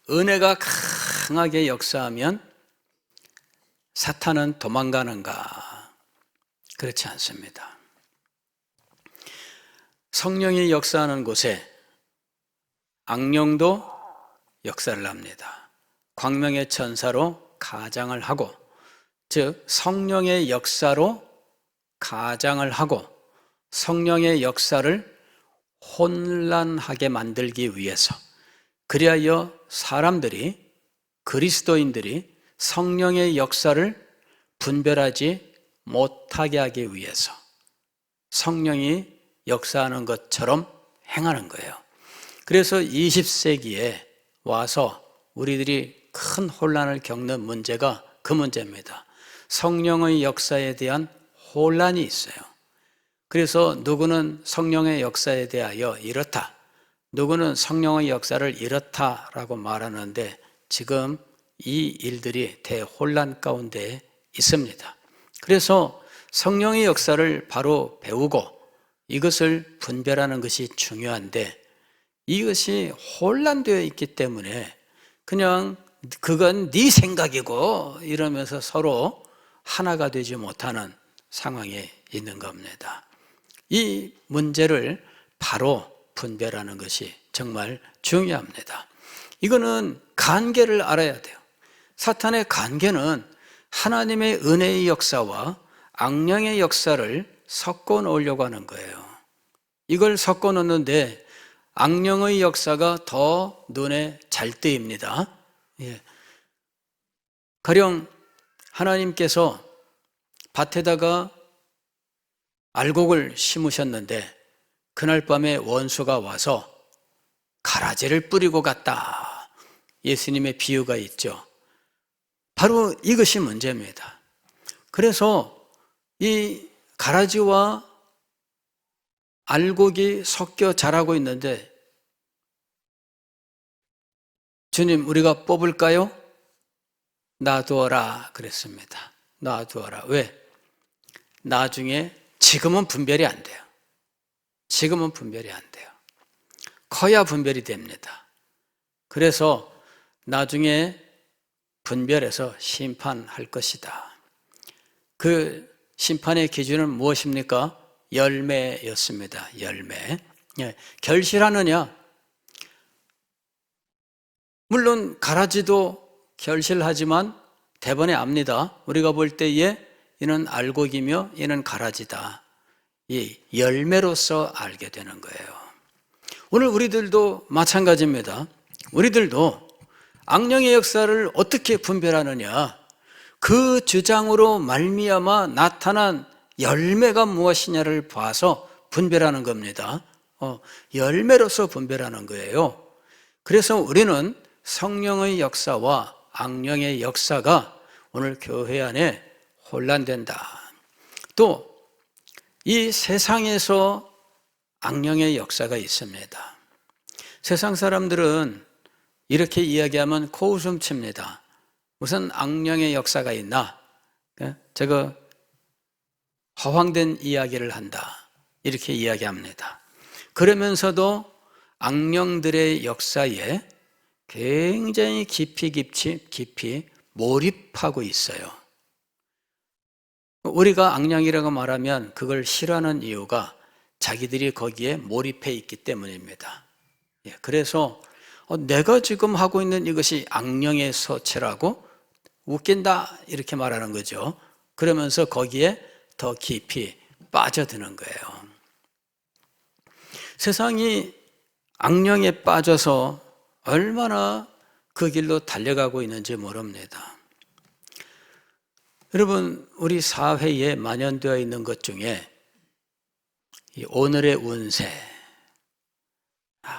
은혜가 강하게 역사하면 사탄은 도망가는가? 그렇지 않습니다. 성령이 역사하는 곳에 악령도 역사를 합니다. 광명의 천사로 가장을 하고, 즉 성령의 역사로 가장을 하고 성령의 역사를 혼란하게 만들기 위해서, 그리하여 사람들이, 그리스도인들이 성령의 역사를 분별하지 못하게 하기 위해서 성령이 역사하는 것처럼 행하는 거예요. 그래서 20세기에 와서 우리들이 큰 혼란을 겪는 문제가 그 문제입니다. 성령의 역사에 대한 혼란이 있어요. 그래서 누구는 성령의 역사에 대하여 이렇다, 누구는 성령의 역사를 이렇다라고 말하는데, 지금 이 일들이 대혼란 가운데 있습니다. 그래서 성령의 역사를 바로 배우고 이것을 분별하는 것이 중요한데, 이것이 혼란되어 있기 때문에 그냥 그건 네 생각이고 이러면서 서로 하나가 되지 못하는 상황에 있는 겁니다. 이 문제를 바로 분별하는 것이 정말 중요합니다. 이거는 관계를 알아야 돼요. 사탄의 관계는 하나님의 은혜의 역사와 악령의 역사를 섞어 놓으려고 하는 거예요. 이걸 섞어 놓는데 악령의 역사가 더 눈에 잘 띄입니다. 가령 하나님께서 밭에다가 알곡을 심으셨는데 그날 밤에 원수가 와서 가라지를 뿌리고 갔다. 예수님의 비유가 있죠. 바로 이것이 문제입니다. 그래서 이 가라지와 알곡이 섞여 자라고 있는데, 주님 우리가 뽑을까요? 놔두어라 그랬습니다. 놔두어라. 왜? 나중에, 지금은 분별이 안 돼요. 지금은 분별이 안 돼요. 커야 분별이 됩니다. 그래서 나중에 분별해서 심판할 것이다. 그 심판의 기준은 무엇입니까? 열매였습니다. 열매. 결실하느냐? 물론 가라지도 결실하지만 대번에 압니다. 우리가 볼 때에 이는 알곡이며 이는 가라지다. 이 열매로서 알게 되는 거예요. 오늘 우리들도 마찬가지입니다. 우리들도 악령의 역사를 어떻게 분별하느냐? 그 주장으로 말미암아 나타난 열매가 무엇이냐를 봐서 분별하는 겁니다. 열매로서 분별하는 거예요. 그래서 우리는 성령의 역사와 악령의 역사가 오늘 교회 안에 혼란된다. 또 이 세상에서 악령의 역사가 있습니다. 세상 사람들은 이렇게 이야기하면 코웃음 칩니다. 무슨 악령의 역사가 있나? 저거 허황된 이야기를 한다. 이렇게 이야기합니다. 그러면서도 악령들의 역사에 굉장히 깊이 몰입하고 있어요. 우리가 악령이라고 말하면 그걸 싫어하는 이유가 자기들이 거기에 몰입해 있기 때문입니다. 그래서 내가 지금 하고 있는 이것이 악령의 서체라고 웃긴다 이렇게 말하는 거죠. 그러면서 거기에 더 깊이 빠져드는 거예요. 세상이 악령에 빠져서 얼마나 그 길로 달려가고 있는지 모릅니다. 여러분, 우리 사회에 만연되어 있는 것 중에 이 오늘의 운세,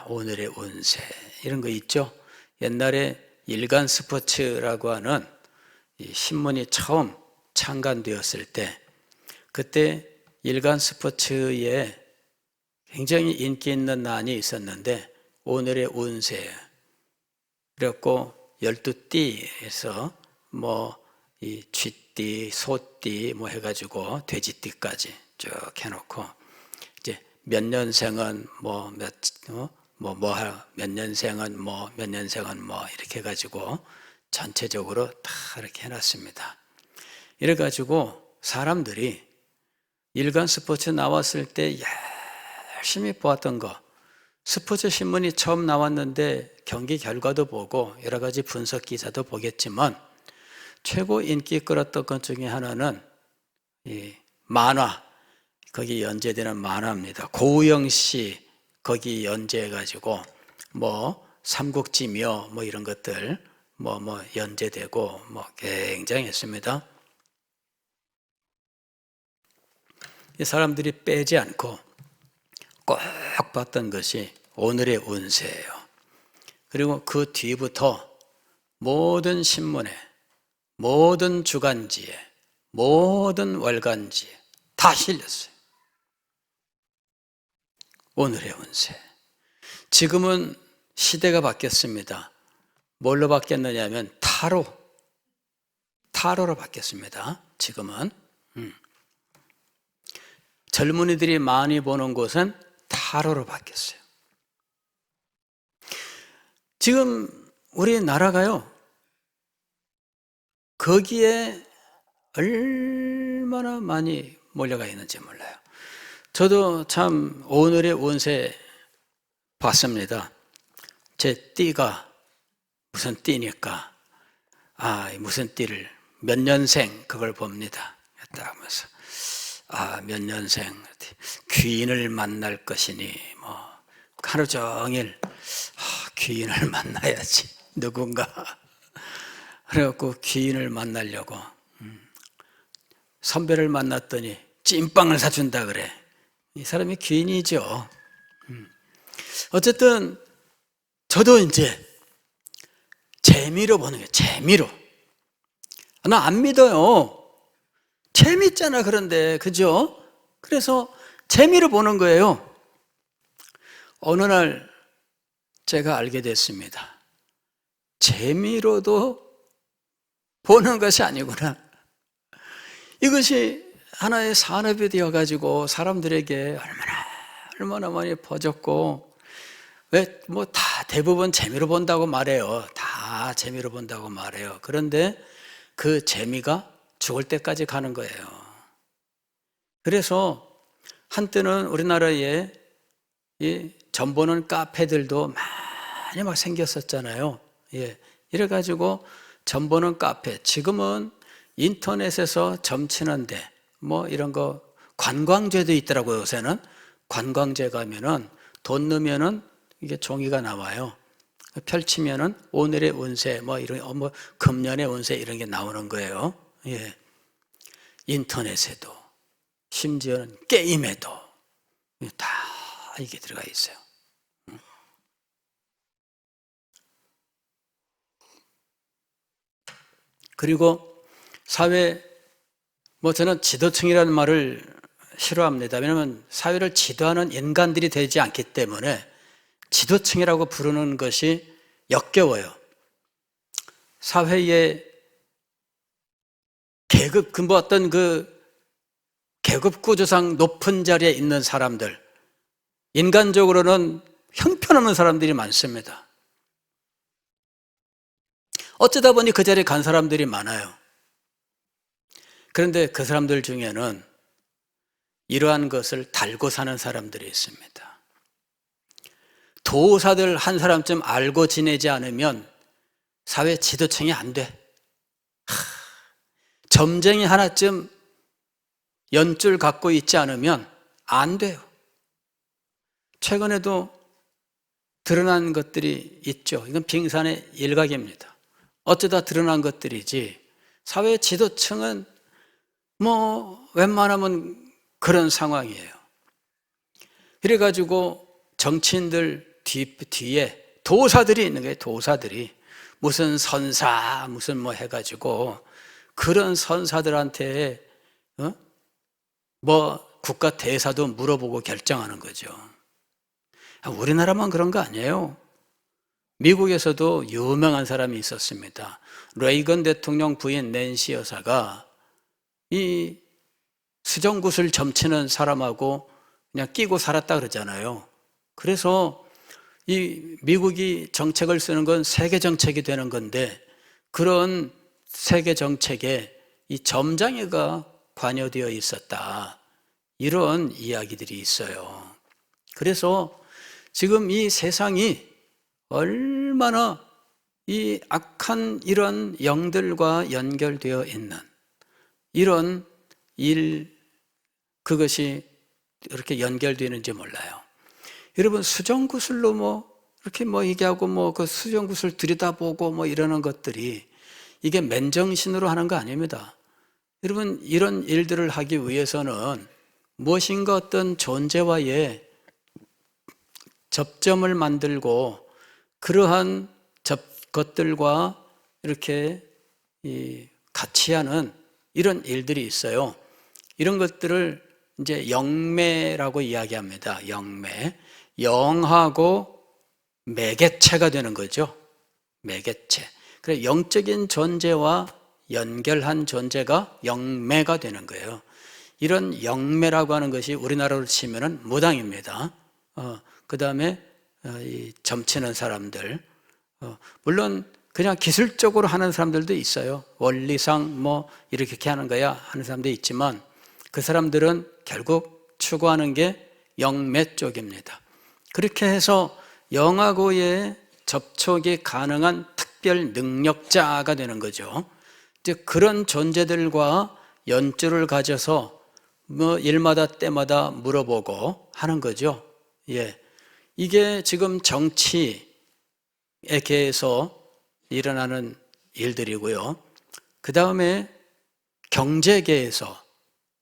오늘의 운세 이런 거 있죠. 옛날에 일간 스포츠라고 하는 이 신문이 처음 창간되었을 때 그때 일간 스포츠에 굉장히 인기 있는 난이 있었는데 오늘의 운세 그래갖고 12띠에서 이 쥐띠, 소띠 해가지고 돼지띠까지 쭉 해놓고 이제 몇 년생은 몇 년생은 몇 년생은 이렇게 해가지고 전체적으로 다 이렇게 해놨습니다. 이래가지고 사람들이 일간 스포츠 나왔을 때 열심히 보았던 거, 스포츠 신문이 처음 나왔는데 경기 결과도 보고 여러 가지 분석 기사도 보겠지만 최고 인기 끌었던 것 중에 하나는 이 만화, 거기 연재되는 만화입니다. 고우영 씨 거기 연재해가지고 삼국지묘 이런 것들 연재되고 굉장했습니다. 이 사람들이 빼지 않고 꼭 봤던 것이 오늘의 운세예요. 그리고 그 뒤부터 모든 신문에, 모든 주간지에, 모든 월간지에 다 실렸어요. 오늘의 운세. 지금은 시대가 바뀌었습니다. 뭘로 바뀌었느냐면 타로로 바뀌었습니다. 지금은 젊은이들이 많이 보는 곳은 타로로 바뀌었어요. 지금 우리나라가요, 거기에 얼마나 많이 몰려가 있는지 몰라요. 저도 참 오늘의 운세 봤습니다. 제 띠가 무슨 띠니까 무슨 띠를 몇 년생 그걸 봅니다. 딱 하면서 몇 년생 귀인을 만날 것이니 하루 종일 귀인을 만나야지 누군가 그래갖고 귀인을 만나려고 선배를 만났더니 찐빵을 사준다 그래. 이 사람이 귀인이죠. 어쨌든 저도 이제 재미로 보는 거예요. 재미로. 나 안 믿어요. 재밌잖아. 그런데 그죠? 그래서 재미로 보는 거예요. 어느 날 제가 알게 됐습니다. 재미로도 보는 것이 아니구나. 이것이 하나의 산업이 되어가지고 사람들에게 얼마나 많이 퍼졌고, 왜 다 대부분 재미로 본다고 말해요. 다 재미로 본다고 말해요. 그런데 그 재미가 죽을 때까지 가는 거예요. 그래서 한때는 우리나라에 이 점 보는 카페들도 많이 막 생겼었잖아요. 이래가지고 점 보는 카페, 지금은 인터넷에서 점 치는데 이런 거 관광제도 있더라고요. 요새는 관광제 가면은 돈 넣으면은 이게 종이가 나와요. 펼치면은 오늘의 운세 이런 금년의 운세 이런 게 나오는 거예요. 예. 인터넷에도, 심지어는 게임에도 다 이게 들어가 있어요. 그리고 사회, 저는 지도층이라는 말을 싫어합니다. 왜냐하면 사회를 지도하는 인간들이 되지 않기 때문에 지도층이라고 부르는 것이 역겨워요. 사회의 계급, 어떤 계급 구조상 높은 자리에 있는 사람들, 인간적으로는 형편없는 사람들이 많습니다. 어쩌다 보니 그 자리에 간 사람들이 많아요. 그런데 그 사람들 중에는 이러한 것을 달고 사는 사람들이 있습니다. 도사들 한 사람쯤 알고 지내지 않으면 사회 지도층이 안 돼. 점쟁이 하나쯤 연줄 갖고 있지 않으면 안 돼요. 최근에도 드러난 것들이 있죠. 이건 빙산의 일각입니다. 어쩌다 드러난 것들이지 사회 지도층은 웬만하면 그런 상황이에요. 그래가지고 정치인들 뒤에 도사들이 있는 거예요. 도사들이 무슨 선사 무슨 해가지고 그런 선사들한테 국가 대사도 물어보고 결정하는 거죠. 우리나라만 그런 거 아니에요. 미국에서도 유명한 사람이 있었습니다. 레이건 대통령 부인 낸시 여사가 이 수정구슬 점치는 사람하고 그냥 끼고 살았다 그러잖아요. 그래서 이 미국이 정책을 쓰는 건 세계 정책이 되는 건데 그런 세계 정책에 이 점장애가 관여되어 있었다. 이런 이야기들이 있어요. 그래서 지금 이 세상이 얼마나 이 악한 이런 영들과 연결되어 있는 이런 그것이 이렇게 연결되는지 몰라요. 여러분 수정구슬로 이렇게 얘기하고 그 수정구슬 들여다보고 이러는 것들이 이게 맨정신으로 하는 거 아닙니다. 여러분 이런 일들을 하기 위해서는 무엇인가 어떤 존재와의 접점을 만들고 그러한 것들과 이렇게 같이 하는 이런 일들이 있어요. 이런 것들을 이제 영매라고 이야기합니다. 영매. 영하고 매개체가 되는 거죠. 매개체. 그래서 영적인 존재와 연결한 존재가 영매가 되는 거예요. 이런 영매라고 하는 것이 우리나라로 치면은 무당입니다. 그 다음에 이 점치는 사람들, 물론 그냥 기술적으로 하는 사람들도 있어요. 원리상 이렇게 하는 거야 하는 사람도 있지만 그 사람들은 결국 추구하는 게 영매 쪽입니다. 그렇게 해서 영하고의 접촉이 가능한 특별 능력자가 되는 거죠. 이제 그런 존재들과 연줄을 가져서 일마다 때마다 물어보고 하는 거죠. 예. 이게 지금 정치에 계해서 일어나는 일들이고요. 그 다음에 경제계에서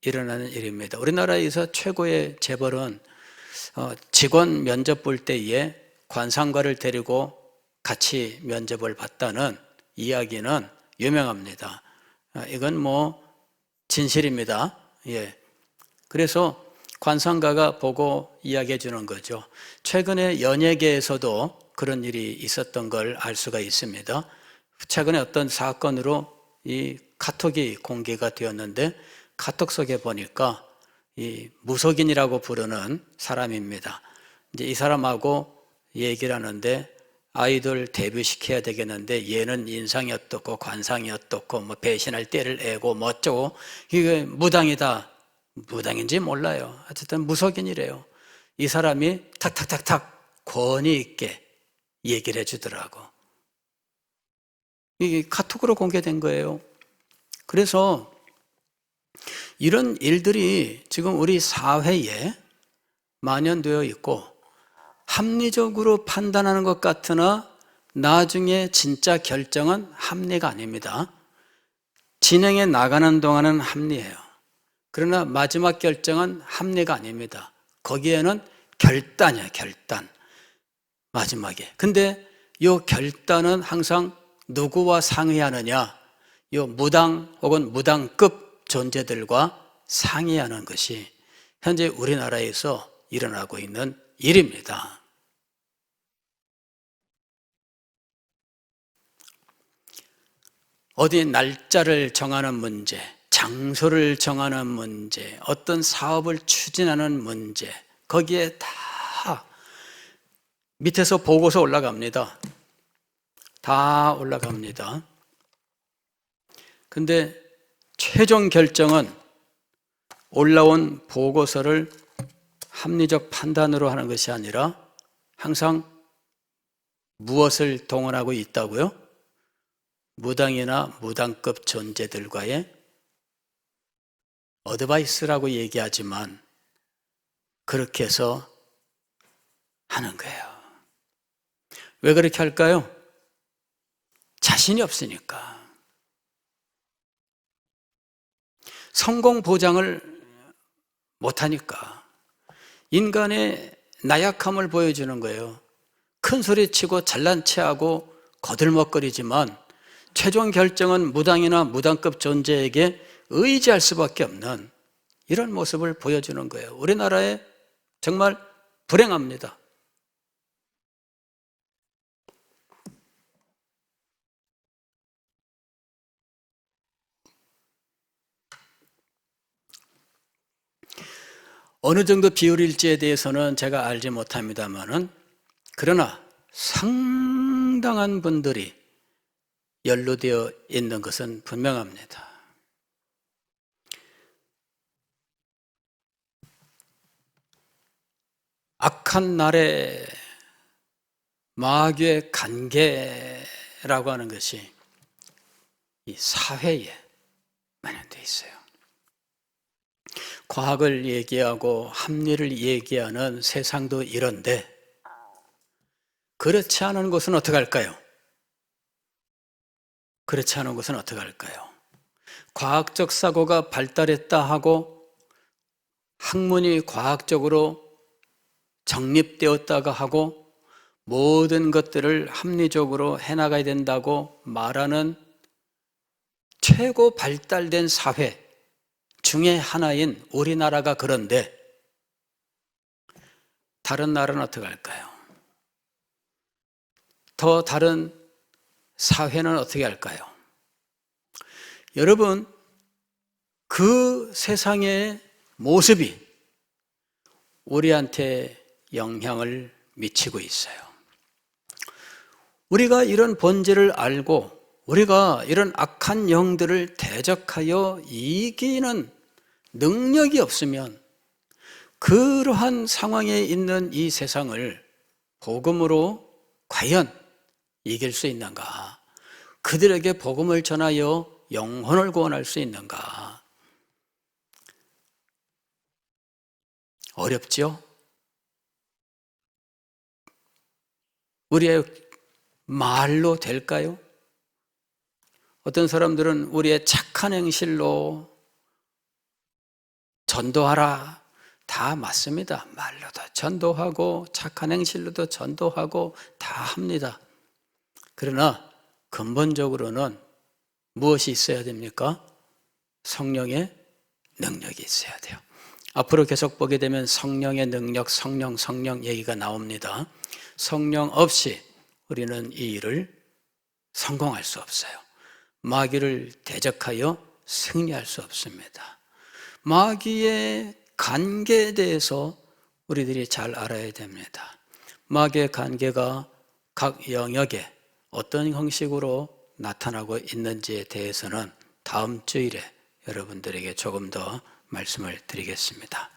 일어나는 일입니다. 우리나라에서 최고의 재벌은 직원 면접 볼 때에 관상가를 데리고 같이 면접을 봤다는 이야기는 유명합니다. 이건 진실입니다. 예. 그래서 관상가가 보고 이야기해 주는 거죠. 최근에 연예계에서도 그런 일이 있었던 걸 알 수가 있습니다. 최근에 어떤 사건으로 이 카톡이 공개가 되었는데 카톡 속에 보니까 이 무속인이라고 부르는 사람입니다. 이제 이 사람하고 얘기를 하는데 아이돌 데뷔시켜야 되겠는데 얘는 인상이 어떻고 관상이 어떻고 배신할 때를 애고 어쩌고 이게 무당이다. 무당인지 몰라요. 어쨌든 무속인이래요. 이 사람이 탁탁탁탁 권위 있게 얘기를 해주더라고. 이게 카톡으로 공개된 거예요. 그래서 이런 일들이 지금 우리 사회에 만연되어 있고 합리적으로 판단하는 것 같으나 나중에 진짜 결정은 합리가 아닙니다. 진행해 나가는 동안은 합리해요. 그러나 마지막 결정은 합리가 아닙니다. 거기에는 결단이에요, 결단. 마지막에. 근데 이 결단은 항상 누구와 상의하느냐? 이 무당 혹은 무당급 존재들과 상의하는 것이 현재 우리나라에서 일어나고 있는 일입니다. 어디 날짜를 정하는 문제, 장소를 정하는 문제, 어떤 사업을 추진하는 문제, 거기에 다 밑에서 보고서 올라갑니다. 다 올라갑니다. 근데 최종 결정은 올라온 보고서를 합리적 판단으로 하는 것이 아니라 항상 무엇을 동원하고 있다고요? 무당이나 무당급 존재들과의 어드바이스라고 얘기하지만 그렇게 해서 하는 거예요. 왜 그렇게 할까요? 자신이 없으니까. 성공 보장을 못하니까. 인간의 나약함을 보여주는 거예요. 큰 소리 치고 잘난 체하고 거들먹거리지만 최종 결정은 무당이나 무당급 존재에게 의지할 수밖에 없는 이런 모습을 보여주는 거예요. 우리나라에 정말 불행합니다. 어느 정도 비율일지에 대해서는 제가 알지 못합니다만은 그러나 상당한 분들이 연루되어 있는 것은 분명합니다. 악한 날에 마귀의 간계라고 하는 것이 이 사회에 만연되어 있어요. 과학을 얘기하고 합리를 얘기하는 세상도 이런데 그렇지 않은 곳은 어떻게 할까요? 그렇지 않은 곳은 어떻게 할까요? 과학적 사고가 발달했다 하고 학문이 과학적으로 정립되었다가 하고 모든 것들을 합리적으로 해나가야 된다고 말하는 최고 발달된 사회 중에 하나인 우리나라가 그런데 다른 나라는 어떻게 할까요? 더 다른 사회는 어떻게 할까요? 여러분, 그 세상의 모습이 우리한테 영향을 미치고 있어요. 우리가 이런 본질을 알고 우리가 이런 악한 영들을 대적하여 이기는 능력이 없으면 그러한 상황에 있는 이 세상을 복음으로 과연 이길 수 있는가? 그들에게 복음을 전하여 영혼을 구원할 수 있는가? 어렵죠? 우리의 말로 될까요? 어떤 사람들은 우리의 착한 행실로 전도하라. 다 맞습니다. 말로도 전도하고 착한 행실로도 전도하고 다 합니다. 그러나 근본적으로는 무엇이 있어야 됩니까? 성령의 능력이 있어야 돼요. 앞으로 계속 보게 되면 성령의 능력, 성령 얘기가 나옵니다. 성령 없이 우리는 이 일을 성공할 수 없어요. 마귀를 대적하여 승리할 수 없습니다. 마귀의 관계에 대해서 우리들이 잘 알아야 됩니다. 마귀의 관계가 각 영역에 어떤 형식으로 나타나고 있는지에 대해서는 다음 주일에 여러분들에게 조금 더 말씀을 드리겠습니다.